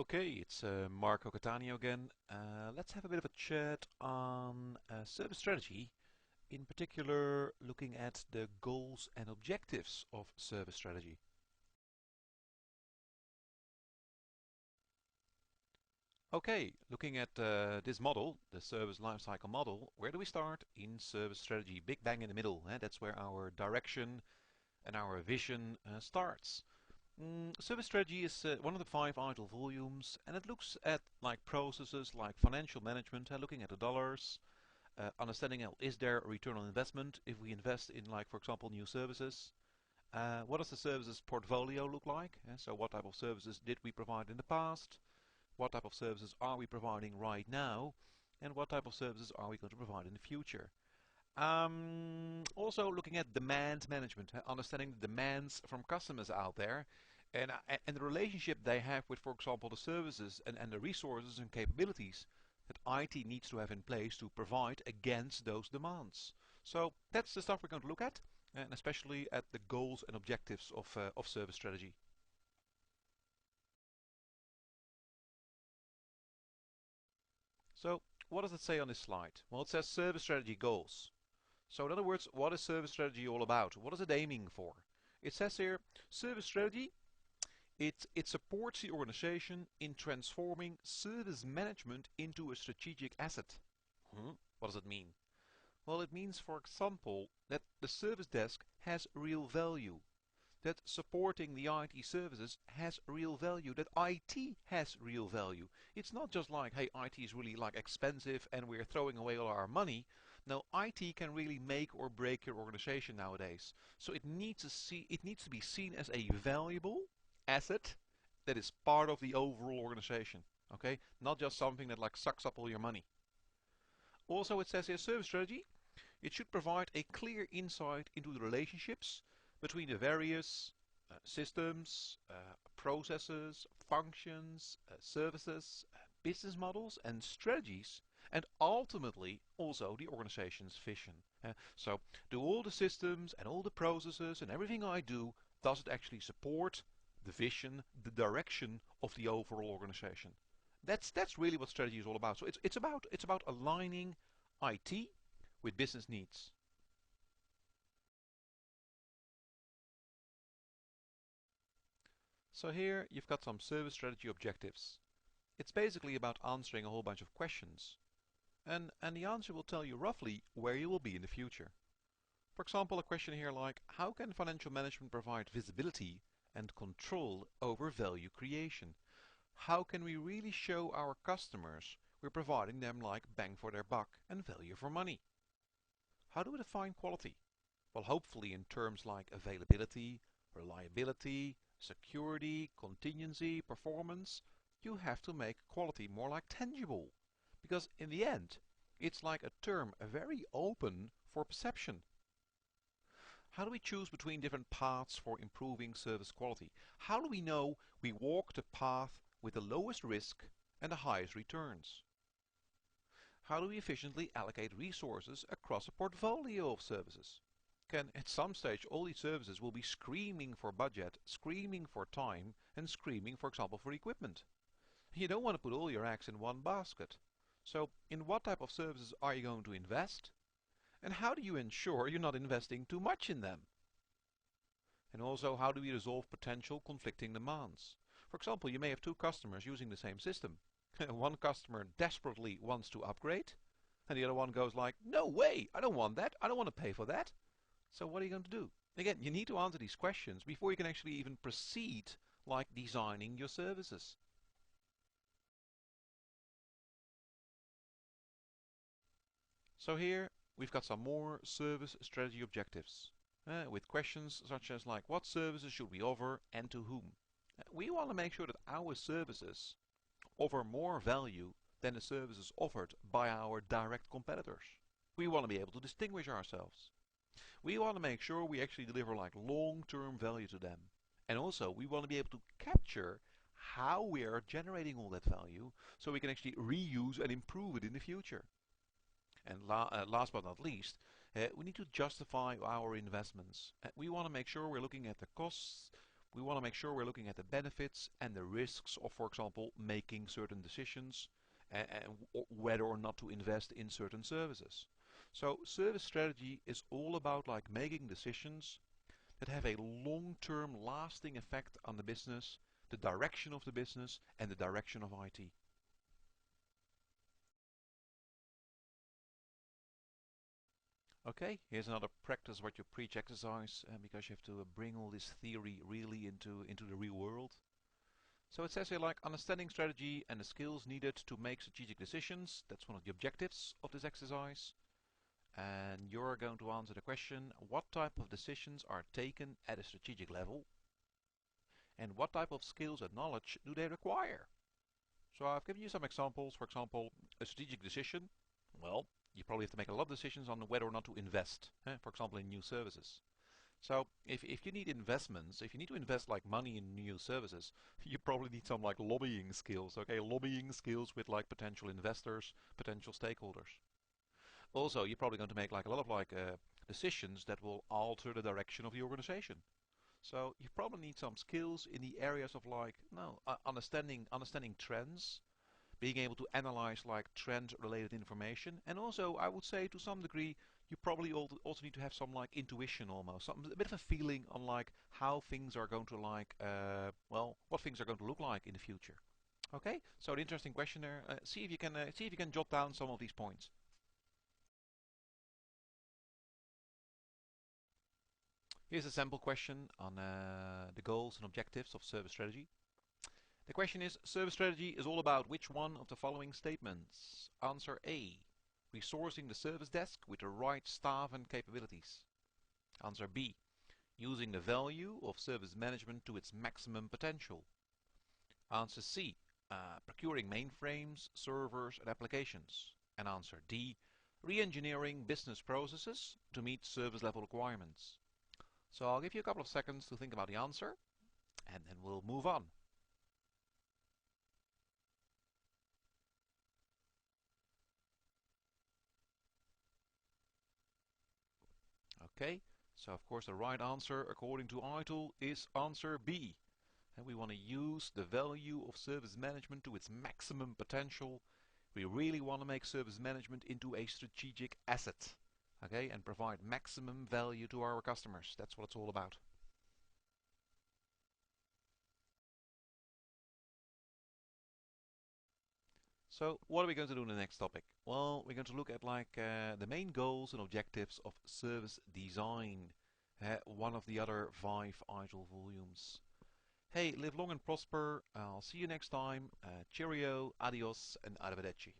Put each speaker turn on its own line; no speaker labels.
Okay, it's Marco Catania again. Let's have a bit of a chat on service strategy, in particular looking at the goals and objectives of service strategy. Okay, looking at this model, the service lifecycle model, where do we start? In service strategy, big bang in the middle. That's where our direction and our vision starts. Service strategy is one of the 5 ITIL volumes, and it looks at like processes like financial management, looking at the dollars, understanding is there a return on investment if we invest in, like, for example, new services. What does the services portfolio look like? So what type of services did we provide in the past? What type of services are we providing right now? And what type of services are we going to provide in the future? Also looking at demand management, understanding the demands from customers out there, and the relationship they have with, for example, the services and the resources and capabilities that IT needs to have in place to provide against those demands. So that's the stuff we're going to look at, and especially at the goals and objectives of service strategy. So what does it say on this slide? Well, it says service strategy goals. So in other words, what is service strategy all about? What is it aiming for? It says here, service strategy, it supports the organization in transforming service management into a strategic asset. What does it mean? Well, it means, for example, that the service desk has real value, that supporting the IT services has real value, that IT has real value. It's not just like, hey, IT is really like expensive and we're throwing away all our money. No, IT can really make or break your organization nowadays. So it needs to be seen as a valuable asset that is part of the overall organization. Okay? Not just something that like sucks up all your money. Also, it says here service strategy. It should provide a clear insight into the relationships between the various systems, processes, functions, services, business models and strategies, and ultimately also the organization's vision. So do all the systems and all the processes and everything I do, does it actually support the vision, the direction of the overall organization? That's really what strategy is all about. So it's about aligning IT with business needs. So here you've got some service strategy objectives. It's basically about answering a whole bunch of questions. And the answer will tell you roughly where you will be in the future. For example, a question here like, how can financial management provide visibility and control over value creation? How can we really show our customers we're providing them like bang for their buck and value for money? How do we define quality? Well, hopefully in terms like availability, reliability, security, contingency, performance, you have to make quality more like tangible. Because in the end, it's like a term very open for perception. How do we choose between different paths for improving service quality? How do we know we walk the path with the lowest risk and the highest returns? How do we efficiently allocate resources across a portfolio of services? Can at some stage all these services will be screaming for budget, screaming for time, and screaming, for example, for equipment. You don't want to put all your eggs in one basket. So in what type of services are you going to invest? And how do you ensure you're not investing too much in them? And also, how do we resolve potential conflicting demands? For example, you may have two customers using the same system. One customer desperately wants to upgrade, and the other one goes like, no way, I don't want that, I don't want to pay for that. So what are you going to do? Again, you need to answer these questions before you can actually even proceed like designing your services. So here we've got some more service strategy objectives with questions such as like what services should we offer and to whom. We want to make sure that our services offer more value than the services offered by our direct competitors. We want to be able to distinguish ourselves. We want to make sure we actually deliver like long-term value to them. And also we want to be able to capture how we are generating all that value so we can actually reuse and improve it in the future. And last but not least, we need to justify our investments. We want to make sure we're looking at the costs, We want to make sure we're looking at the benefits and the risks of, for example, making certain decisions and whether or not to invest in certain services. So service strategy is all about like making decisions that have a long-term lasting effect on the business, the direction of the business, and the direction of IT. Okay, here's another practice what you preach exercise because you have to bring all this theory really into the real world. So it says here like understanding strategy and the skills needed to make strategic decisions. That's one of the objectives of this exercise. And you're going to answer the question, what type of decisions are taken at a strategic level? And what type of skills and knowledge do they require? So I've given you some examples. For example, a strategic decision. Well, you probably have to make a lot of decisions on whether or not to invest, for example, in new services. So if you need investments, if you need to invest like money in new services, you probably need some like lobbying skills, okay? Lobbying skills with like potential investors, potential stakeholders. Also, you're probably going to make like a lot of like decisions that will alter the direction of the organization. So you probably need some skills in the areas of like no understanding trends, being able to analyze like trend related information, and also I would say to some degree you probably also need to have some like intuition, almost a bit of a feeling on like how things are going to like well, what things are going to look like in the future. Okay, so the interesting question there, see if you can jot down some of these points. Here's a sample question on the goals and objectives of service strategy. The question is, service strategy is all about which one of the following statements? Answer A, resourcing the service desk with the right staff and capabilities. Answer B, using the value of service management to its maximum potential. Answer C, procuring mainframes, servers and applications. And answer D, re-engineering business processes to meet service level requirements. So I'll give you a couple of seconds to think about the answer and then we'll move on. Okay, so of course the right answer according to ITIL is answer B. And we want to use the value of service management to its maximum potential. We really want to make service management into a strategic asset. Okay, and provide maximum value to our customers. That's what it's all about. So what are we going to do in the next topic? Well, we're going to look at like the main goals and objectives of service design. One of the other 5 ITIL volumes. Hey, live long and prosper. I'll see you next time. Cheerio, adios, and arrivederci.